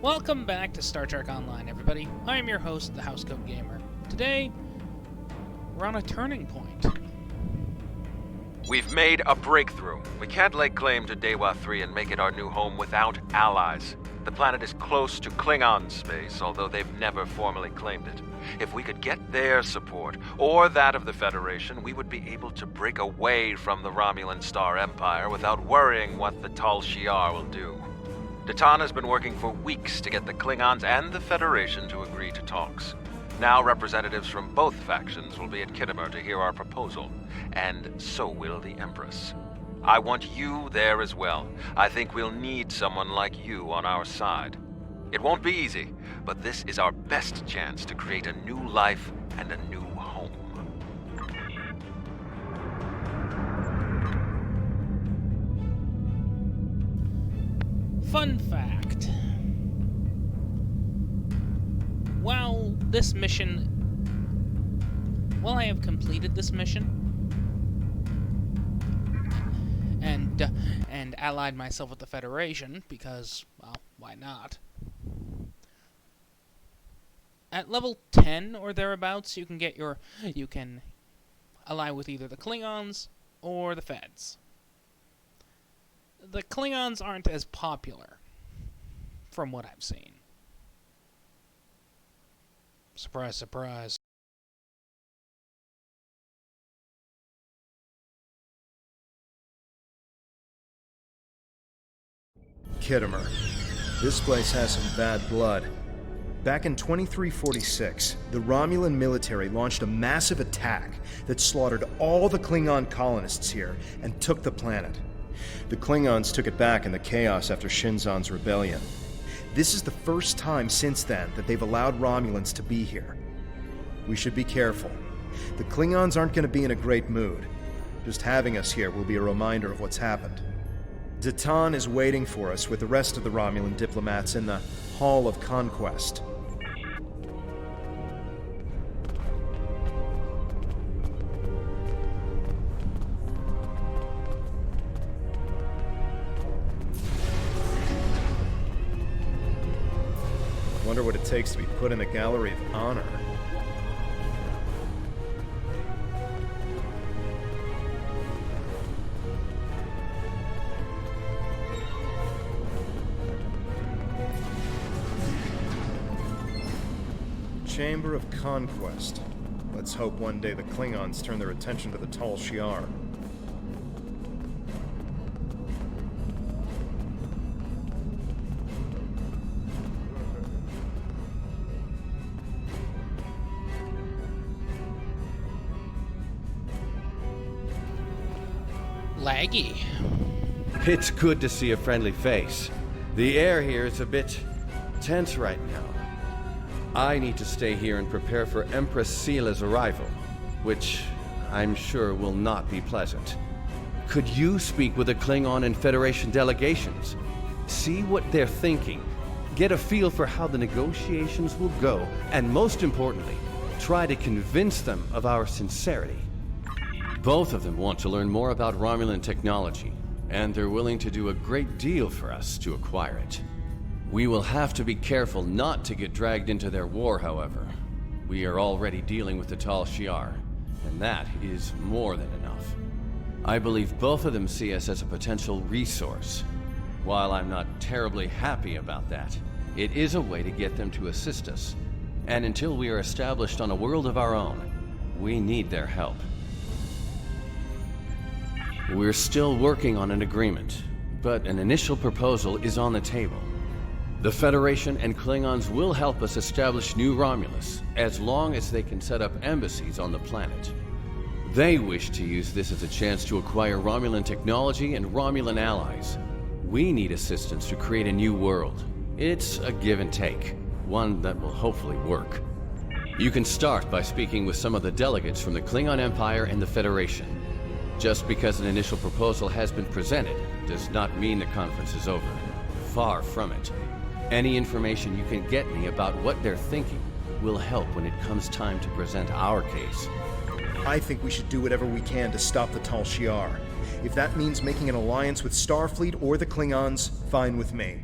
Welcome back to Star Trek Online, everybody. I am your host, the Housecode Gamer. Today, we're on a turning point. We've made a breakthrough. We can't lay claim to Dewa 3 and make it our new home without allies. The planet is close to Klingon space, although they've never formally claimed it. If we could get their support, or that of the Federation, we would be able to break away from the Romulan Star Empire without worrying what the Tal Shiar will do. Datan has been working for weeks to get the Klingons and the Federation to agree to talks. Now representatives from both factions will be at Khitomer to hear our proposal, and so will the Empress. I want you there as well. I think we'll need someone like you on our side. It won't be easy, but this is our best chance to create a new life and a new home. Fun fact. While I have completed this mission and allied myself with the Federation because, well, why not? At level 10 or thereabouts, you can ally with either the Klingons or the Feds. The Klingons aren't as popular, from what I've seen. Surprise, surprise. Khitomer. This place has some bad blood. Back in 2346, the Romulan military launched a massive attack that slaughtered all the Klingon colonists here and took the planet. The Klingons took it back in the chaos after Shinzon's rebellion. This is the first time since then that they've allowed Romulans to be here. We should be careful. The Klingons aren't going to be in a great mood. Just having us here will be a reminder of what's happened. Datan is waiting for us with the rest of the Romulan diplomats in the Hall of Conquest. Wonder what it takes to be put in the Gallery of Honor. Chamber of Conquest. Let's hope one day the Klingons turn their attention to the Tal Shiar. Laggy. It's good to see a friendly face. The air here is a bit tense right now. I need to stay here and prepare for Empress Seela's arrival, which I'm sure will not be pleasant. Could you speak with the Klingon and Federation delegations? See what they're thinking, get a feel for how the negotiations will go, and most importantly, try to convince them of our sincerity. Both of them want to learn more about Romulan technology, and they're willing to do a great deal for us to acquire it. We will have to be careful not to get dragged into their war, however. We are already dealing with the Tal Shiar, and that is more than enough. I believe both of them see us as a potential resource. While I'm not terribly happy about that, it is a way to get them to assist us. And until we are established on a world of our own, we need their help. We're still working on an agreement, but an initial proposal is on the table. The Federation and Klingons will help us establish New Romulus, as long as they can set up embassies on the planet. They wish to use this as a chance to acquire Romulan technology and Romulan allies. We need assistance to create a new world. It's a give and take, one that will hopefully work. You can start by speaking with some of the delegates from the Klingon Empire and the Federation. Just because an initial proposal has been presented does not mean the conference is over. Far from it. Any information you can get me about what they're thinking will help when it comes time to present our case. I think we should do whatever we can to stop the Tal Shiar. If that means making an alliance with Starfleet or the Klingons, fine with me.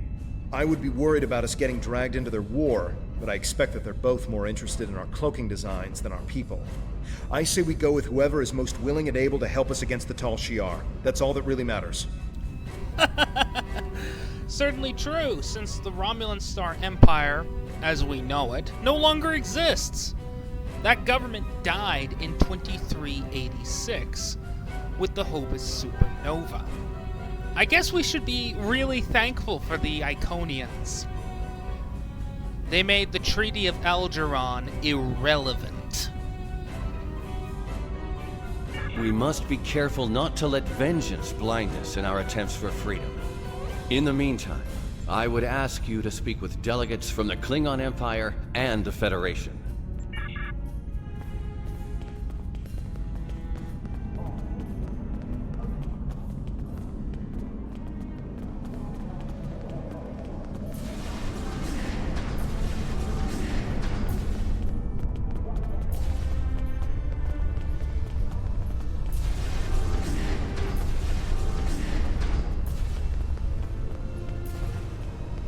I would be worried about us getting dragged into their war, but I expect that they're both more interested in our cloaking designs than our people. I say we go with whoever is most willing and able to help us against the Tal Shiar. That's all that really matters. Certainly true, since the Romulan Star Empire, as we know it, no longer exists. That government died in 2386 with the Hobus supernova. I guess we should be really thankful for the Iconians. They made the Treaty of Algeron irrelevant. We must be careful not to let vengeance blind us in our attempts for freedom. In the meantime, I would ask you to speak with delegates from the Klingon Empire and the Federation.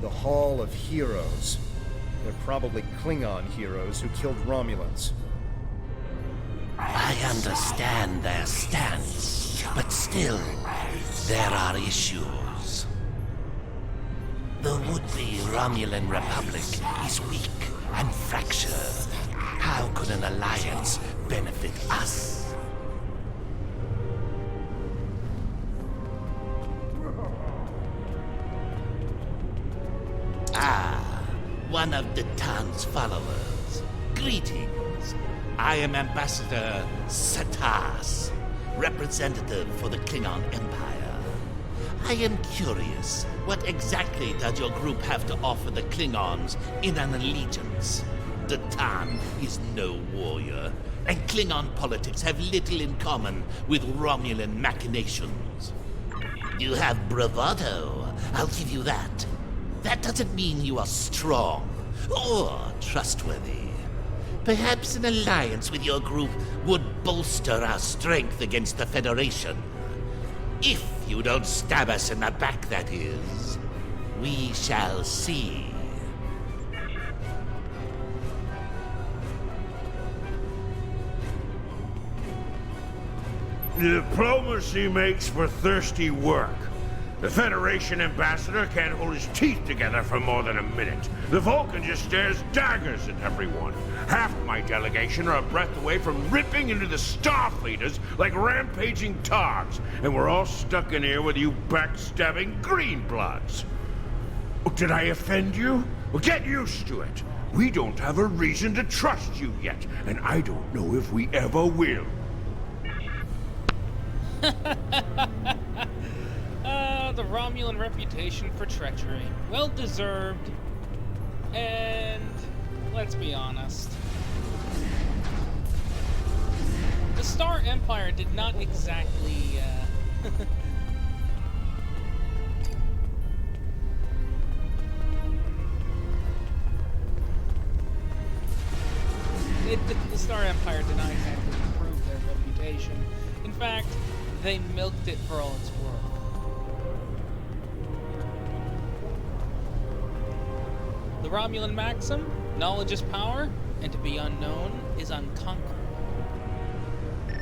The Hall of Heroes. They're probably Klingon heroes who killed Romulans. I understand their stance, but still, there are issues. The would-be Romulan Republic is weak and fractured. How could an alliance benefit us? One of the Tan's followers. Greetings. I am Ambassador Satas, representative for the Klingon Empire. I am curious, what exactly does your group have to offer the Klingons in an allegiance? The Tan is no warrior, and Klingon politics have little in common with Romulan machinations. You have bravado, I'll give you that. That doesn't mean you are strong or trustworthy. Perhaps an alliance with your group would bolster our strength against the Federation. If you don't stab us in the back, that is. We shall see. Diplomacy makes for thirsty work. The Federation ambassador can't hold his teeth together for more than a minute. The Vulcan just stares daggers at everyone. Half my delegation are a breath away from ripping into the Starfleeters like rampaging togs, and we're all stuck in here with you backstabbing greenbloods. Oh, did I offend you? Well, get used to it. We don't have a reason to trust you yet, and I don't know if we ever will. The Romulan reputation for treachery. Well deserved. And let's be honest. The Star Empire did not exactly, the Star Empire did not exactly improve their reputation. In fact, they milked it for all it's worth. The Romulan maxim, knowledge is power, and to be unknown is unconquerable.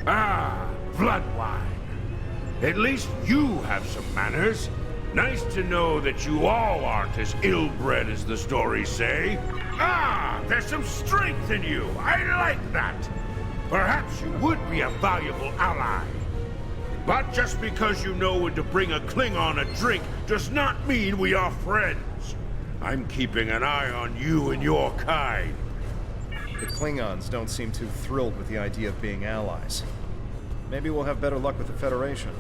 Ah, blood wine. At least you have some manners. Nice to know that you all aren't as ill-bred as the stories say. Ah, there's some strength in you. I like that. Perhaps you would be a valuable ally. But just because you know when to bring a Klingon a drink does not mean we are friends. I'm keeping an eye on you and your kind. The Klingons don't seem too thrilled with the idea of being allies. Maybe we'll have better luck with the Federation.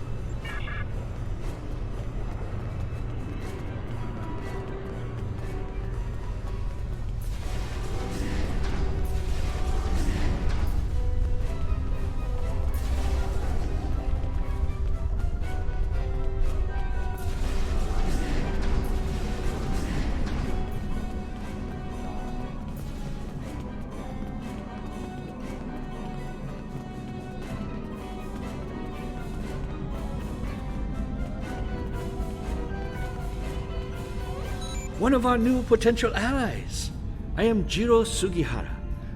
one of our new potential allies. I am Jiro Sugihara,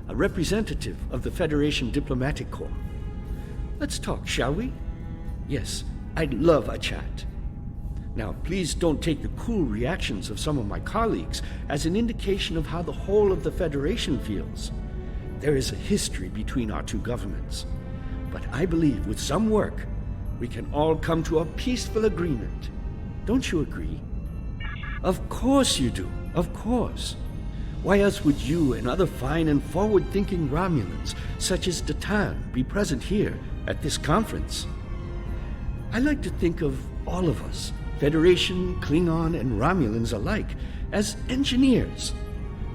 a representative of the Federation Diplomatic Corps. Let's talk, shall we? Yes, I'd love a chat. Now, please don't take the cool reactions of some of my colleagues as an indication of how the whole of the Federation feels. There is a history between our two governments. But I believe with some work, we can all come to a peaceful agreement. Don't you agree? Of course you do. Of course. Why else would you and other fine and forward-thinking Romulans, such as Datan, be present here at this conference? I like to think of all of us, Federation, Klingon, and Romulans alike, as engineers.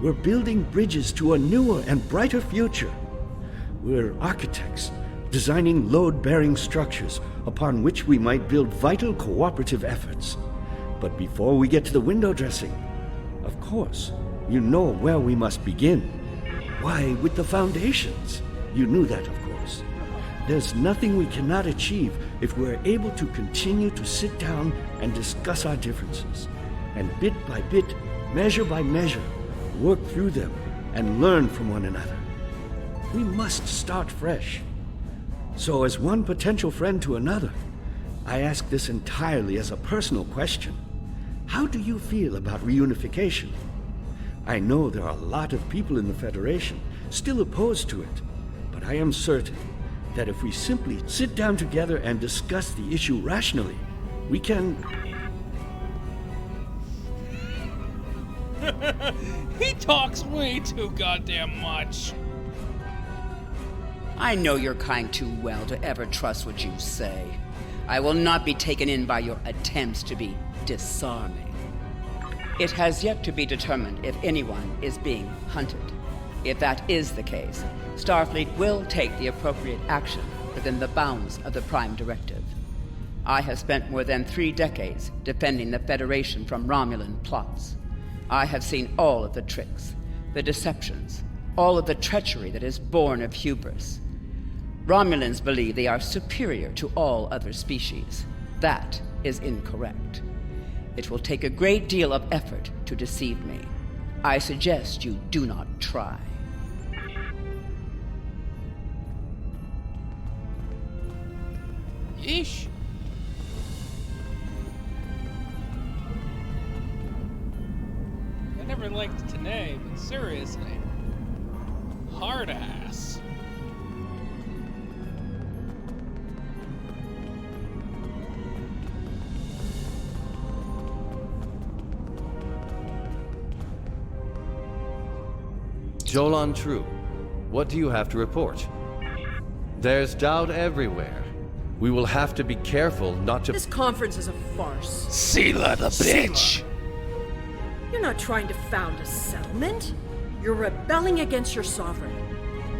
We're building bridges to a newer and brighter future. We're architects, designing load-bearing structures upon which we might build vital cooperative efforts. But before we get to the window dressing, of course, you know where we must begin. Why, with the foundations. You knew that, of course. There's nothing we cannot achieve if we're able to continue to sit down and discuss our differences, and bit by bit, measure by measure, work through them and learn from one another. We must start fresh. So as one potential friend to another, I ask this entirely as a personal question. How do you feel about reunification? I know there are a lot of people in the Federation still opposed to it, but I am certain that if we simply sit down together and discuss the issue rationally, we can... He talks way too goddamn much. I know your kind too well to ever trust what you say. I will not be taken in by your attempts to be disarming. It has yet to be determined if anyone is being hunted. If that is the case, Starfleet will take the appropriate action within the bounds of the Prime Directive. I have spent more than 3 decades defending the Federation from Romulan plots. I have seen all of the tricks, the deceptions, all of the treachery that is born of hubris. Romulans believe they are superior to all other species. That is incorrect. It will take a great deal of effort to deceive me. I suggest you do not try. Yeesh. I never liked Tanae, but seriously. Hard ass. Jolan True, what do you have to report? There's doubt everywhere. We will have to be careful not to... This conference is a farce. Seela the bitch! You're not trying to found a settlement. You're rebelling against your sovereign.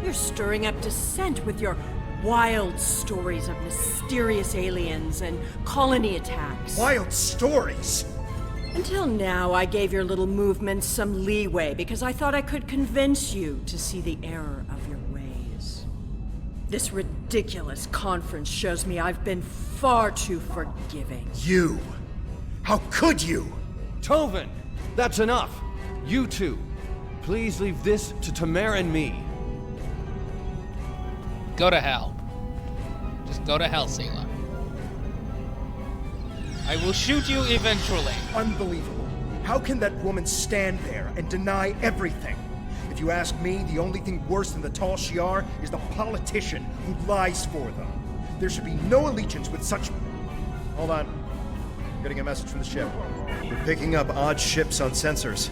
You're stirring up dissent with your wild stories of mysterious aliens and colony attacks. Wild stories? Until now, I gave your little movement some leeway because I thought I could convince you to see the error of your ways. This ridiculous conference shows me I've been far too forgiving. You? How could you? Tovin! That's enough! You two, please leave this to Tamer and me. Go to hell. Just go to hell, Seela. I will shoot you eventually. Unbelievable. How can that woman stand there and deny everything? If you ask me, the only thing worse than the Tal Shiar is the politician who lies for them. There should be no allegiance with such... Hold on. I'm getting a message from the ship. We're picking up odd ships on sensors.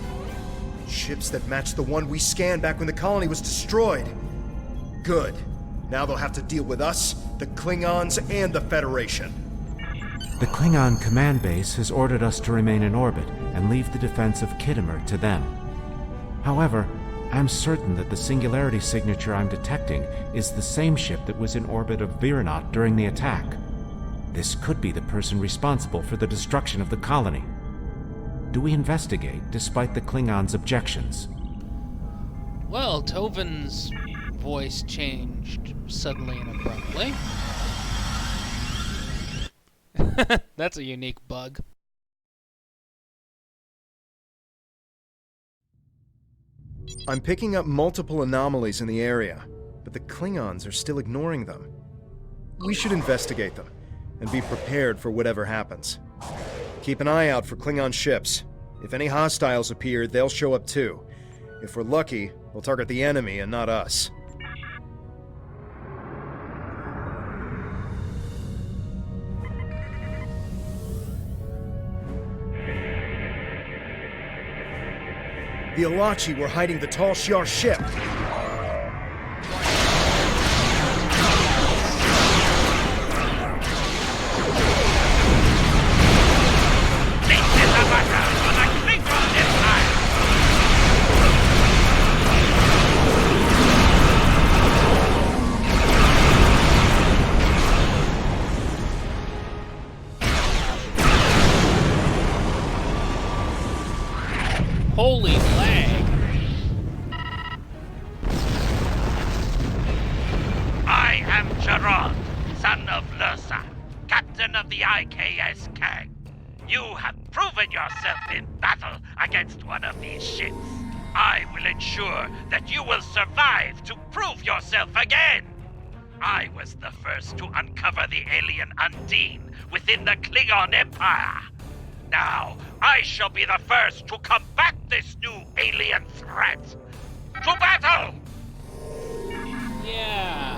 Ships that match the one we scanned back when the colony was destroyed. Good. Now they'll have to deal with us, the Klingons, and the Federation. The Klingon command base has ordered us to remain in orbit and leave the defense of Khitomer to them. However, I'm certain that the singularity signature I'm detecting is the same ship that was in orbit of Viranot during the attack. This could be the person responsible for the destruction of the colony. Do we investigate despite the Klingons' objections? Well, Tovin's voice changed suddenly and abruptly. That's a unique bug. I'm picking up multiple anomalies in the area, but the Klingons are still ignoring them. We should investigate them, and be prepared for whatever happens. Keep an eye out for Klingon ships. If any hostiles appear, they'll show up too. If we're lucky, they'll target the enemy and not us. The Alachi were hiding the Tal Shiar ship. Holy lag. I am Gerard, son of Lursa, captain of the IKS Kang. You have proven yourself in battle against one of these ships. I will ensure that you will survive to prove yourself again. I was the first to uncover the alien Undine within the Klingon Empire. Now, I shall be the first to combat this new alien threat. To battle! Yeah.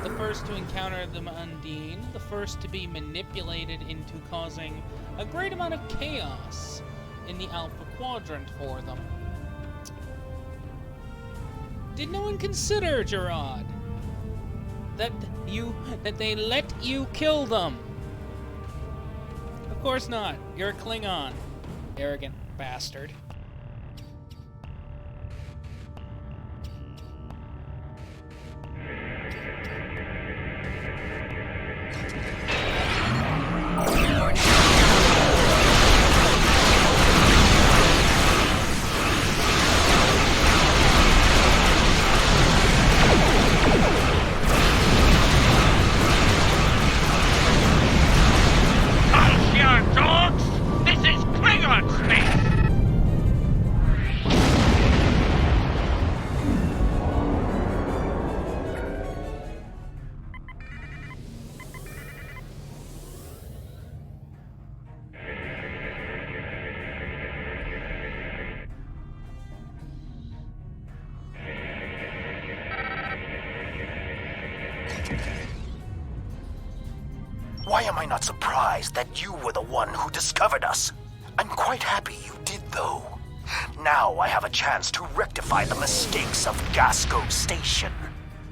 The first to encounter the Undine, the first to be manipulated into causing a great amount of chaos in the Alpha Quadrant for them. Did no one consider, Gerard, that they let you kill them? Of course not. You're a Klingon. Arrogant bastard. Why am I not surprised that you were the one who discovered us? I'm quite happy you did, though. Now I have a chance to rectify the mistakes of Gasco Station.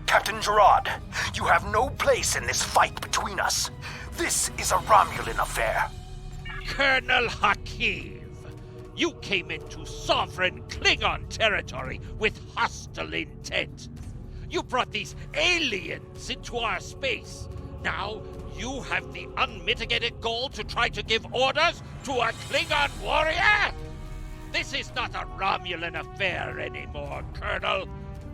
Captain Gerard, you have no place in this fight between us. This is a Romulan affair. Colonel Hakiv, you came into sovereign Klingon territory with hostile intent. You brought these aliens into our space. Now, you have the unmitigated goal to try to give orders to a Klingon warrior? This is not a Romulan affair anymore, Colonel.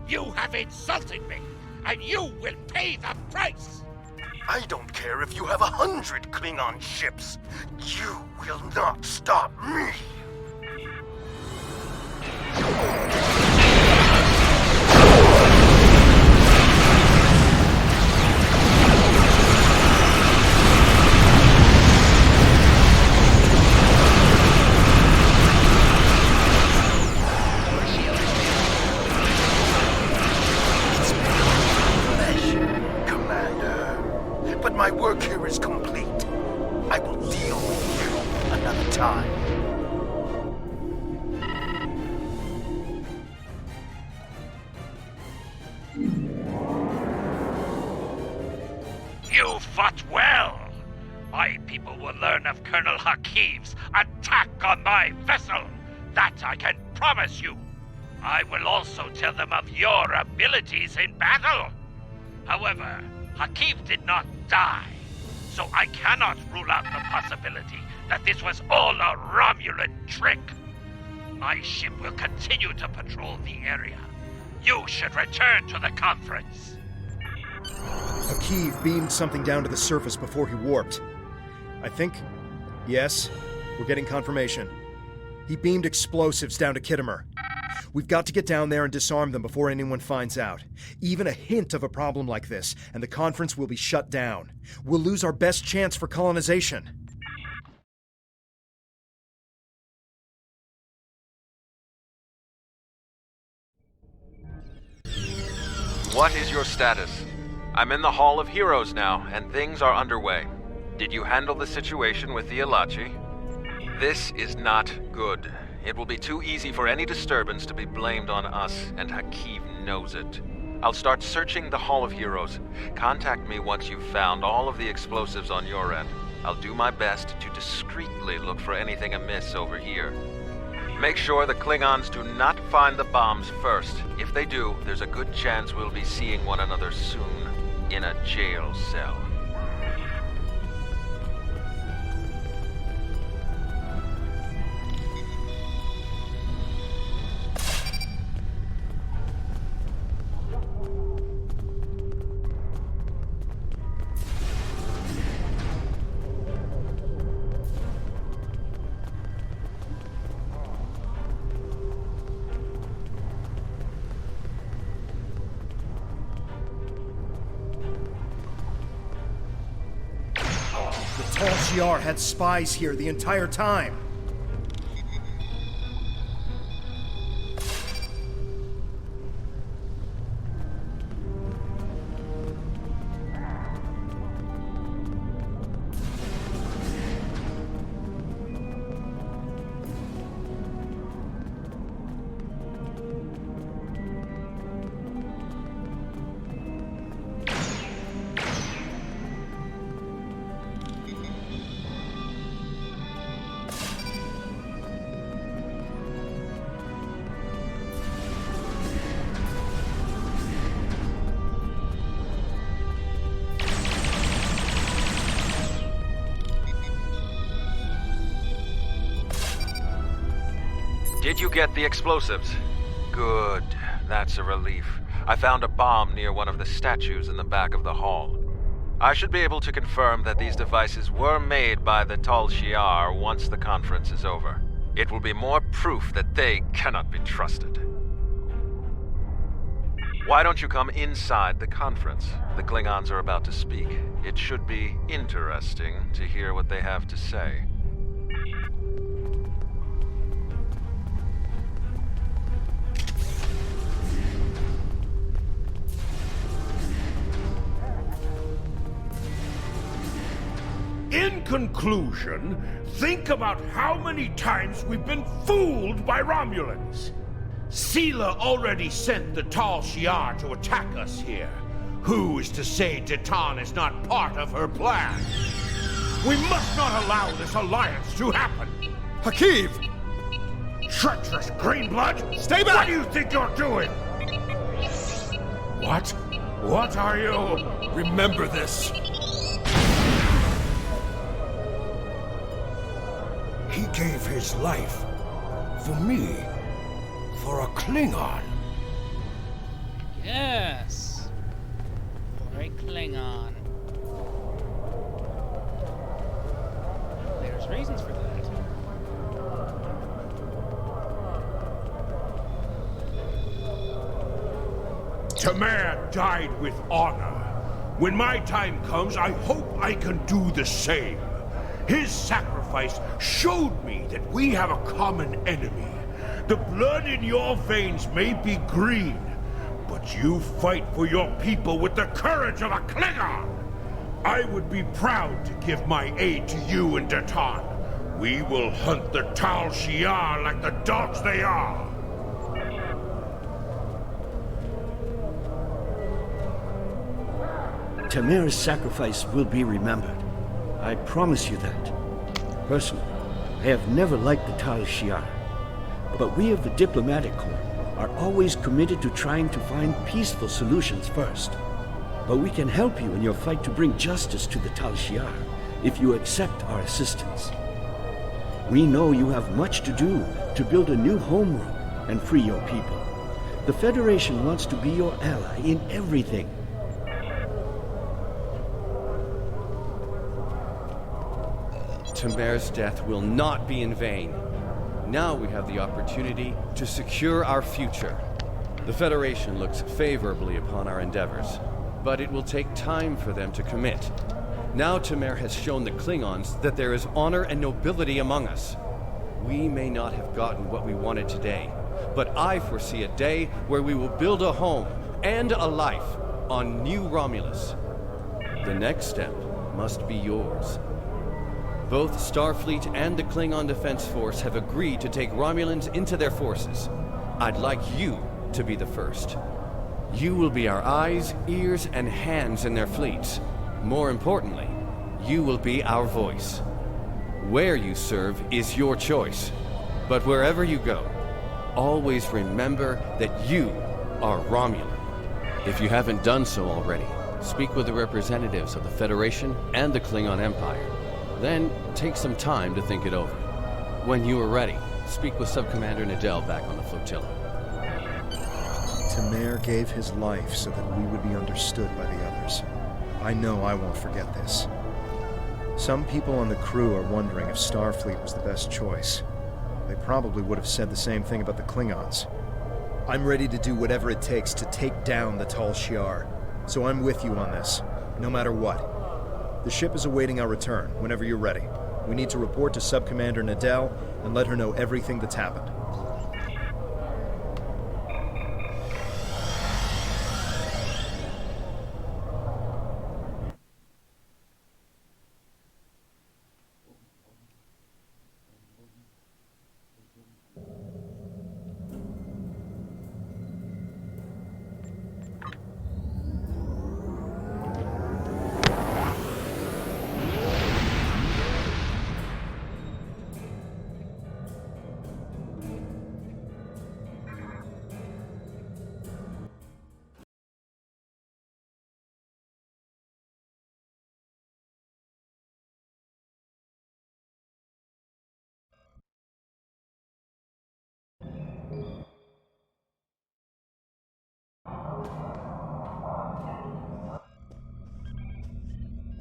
You have insulted me, and you will pay the price! I don't care if you have 100 Klingon ships. You will not stop me! My work here is complete. I will deal with you another time. You fought well. My people will learn of Colonel Hakiv's attack on my vessel. That I can promise you. I will also tell them of your abilities in battle. However, Hakiv did not die, so I cannot rule out the possibility that this was all a Romulan trick. My ship will continue to patrol the area. You should return to the conference. Hakiv beamed something down to the surface before he warped. I think... yes, we're getting confirmation. He beamed explosives down to Khitomer. We've got to get down there and disarm them before anyone finds out. Even a hint of a problem like this, and the conference will be shut down. We'll lose our best chance for colonization. What is your status? I'm in the Hall of Heroes now, and things are underway. Did you handle the situation with the Elachi? This is not good. It will be too easy for any disturbance to be blamed on us, and Hakeem knows it. I'll start searching the Hall of Heroes. Contact me once you've found all of the explosives on your end. I'll do my best to discreetly look for anything amiss over here. Make sure the Klingons do not find the bombs first. If they do, there's a good chance we'll be seeing one another soon in a jail cell. Tal Shiar had spies here the entire time. Did you get the explosives? Good. That's a relief. I found a bomb near one of the statues in the back of the hall. I should be able to confirm that these devices were made by the Tal Shiar once the conference is over. It will be more proof that they cannot be trusted. Why don't you come inside the conference? The Klingons are about to speak. It should be interesting to hear what they have to say. In conclusion, think about how many times we've been fooled by Romulans. Sela already sent the Tal Shiar to attack us here. Who is to say Titan is not part of her plan? We must not allow this alliance to happen. Hakeem! Treacherous Greenblood! Stay back! What do you think you're doing? What? What are you? Remember this. He gave his life for me, for a Klingon. Yes. For a Klingon. There's reasons for that. Khitomer died with honor. When my time comes, I hope I can do the same. His sacrifice showed me that we have a common enemy. The blood in your veins may be green, but you fight for your people with the courage of a Klingon. I would be proud to give my aid to you and Datan. We will hunt the Tal Shiar like the dogs they are. Khitomer's sacrifice will be remembered. I promise you that. Personally, I have never liked the Tal Shiar, but we of the Diplomatic Corps are always committed to trying to find peaceful solutions first. But we can help you in your fight to bring justice to the Tal Shiar if you accept our assistance. We know you have much to do to build a new homeworld and free your people. The Federation wants to be your ally in everything. Khitomer's death will not be in vain. Now we have the opportunity to secure our future. The Federation looks favorably upon our endeavors, but it will take time for them to commit. Now Khitomer has shown the Klingons that there is honor and nobility among us. We may not have gotten what we wanted today, but I foresee a day where we will build a home and a life on New Romulus. The next step must be yours. Both Starfleet and the Klingon Defense Force have agreed to take Romulans into their forces. I'd like you to be the first. You will be our eyes, ears, and hands in their fleets. More importantly, you will be our voice. Where you serve is your choice. But wherever you go, always remember that you are Romulan. If you haven't done so already, speak with the representatives of the Federation and the Klingon Empire. Then, take some time to think it over. When you are ready, speak with Subcommander Nadell back on the flotilla. Khitomer gave his life so that we would be understood by the others. I know I won't forget this. Some people on the crew are wondering if Starfleet was the best choice. They probably would have said the same thing about the Klingons. I'm ready to do whatever it takes to take down the Tal Shiar, so I'm with you on this, no matter what. The ship is awaiting our return, whenever you're ready. We need to report to Subcommander Nadell and let her know everything that's happened.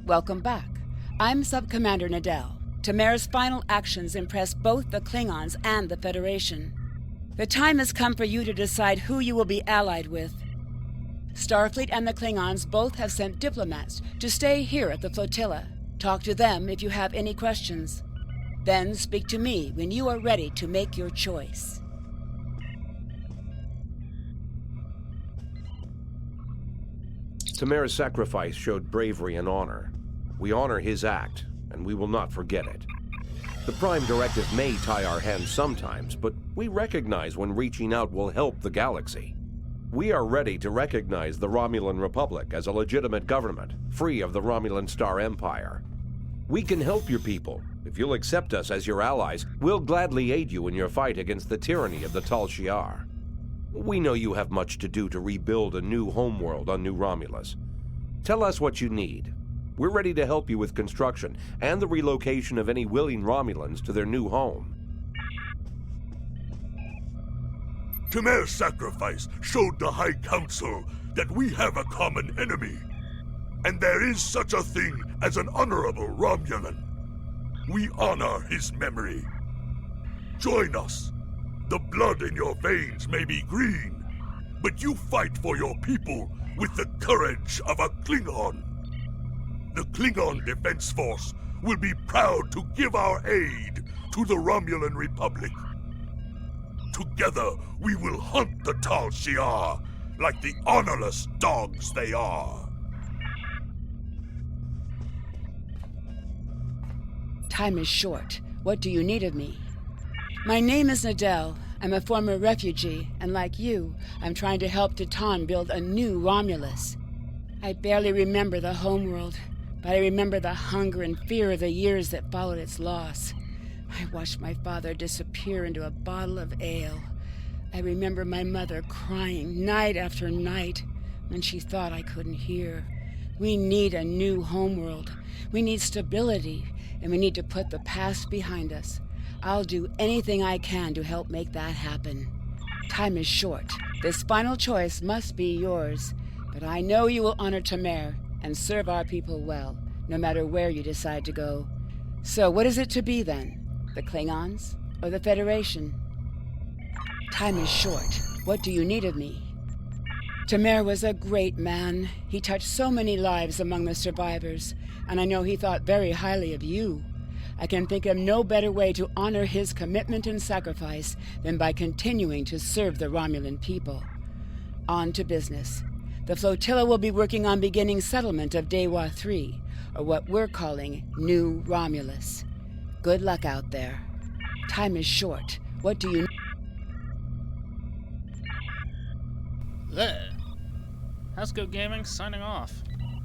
Welcome back. I'm Subcommander Nadell. Khitomer's final actions impressed both the Klingons and the Federation. The time has come for you to decide who you will be allied with. Starfleet and the Klingons both have sent diplomats to stay here at the flotilla. Talk to them if you have any questions. Then speak to me when you are ready to make your choice. Khitomer's sacrifice showed bravery and honor. We honor his act, and we will not forget it. The Prime Directive may tie our hands sometimes, but we recognize when reaching out will help the galaxy. We are ready to recognize the Romulan Republic as a legitimate government, free of the Romulan Star Empire. We can help your people. If you'll accept us as your allies, we'll gladly aid you in your fight against the tyranny of the Tal Shiar. We know you have much to do to rebuild a new homeworld on New Romulus. Tell us what you need. We're ready to help you with construction and the relocation of any willing Romulans to their new home. Khitomer's sacrifice showed the High Council that we have a common enemy. And there is such a thing as an honorable Romulan. We honor his memory. Join us. The blood in your veins may be green, but you fight for your people with the courage of a Klingon. The Klingon Defense Force will be proud to give our aid to the Romulan Republic. Together, we will hunt the Tal Shiar like the honorless dogs they are. Time is short. What do you need of me? My name is Nadell. I'm a former refugee, and like you, I'm trying to help Titan build a new Romulus. I barely remember the homeworld, but I remember the hunger and fear of the years that followed its loss. I watched my father disappear into a bottle of ale. I remember my mother crying night after night when she thought I couldn't hear. We need a new homeworld. We need stability, and we need to put the past behind us. I'll do anything I can to help make that happen. Time is short. This final choice must be yours, but I know you will honor Khitomer and serve our people well, no matter where you decide to go. So what is it to be then? The Klingons or the Federation? Time is short. What do you need of me? Khitomer was a great man. He touched so many lives among the survivors, and I know he thought very highly of you. I can think of no better way to honor his commitment and sacrifice than by continuing to serve the Romulan people. On to business. The flotilla will be working on beginning settlement of Dewa 3, or what we're calling New Romulus. Good luck out there. Time is short. What do you... There. Houseco Gaming signing off.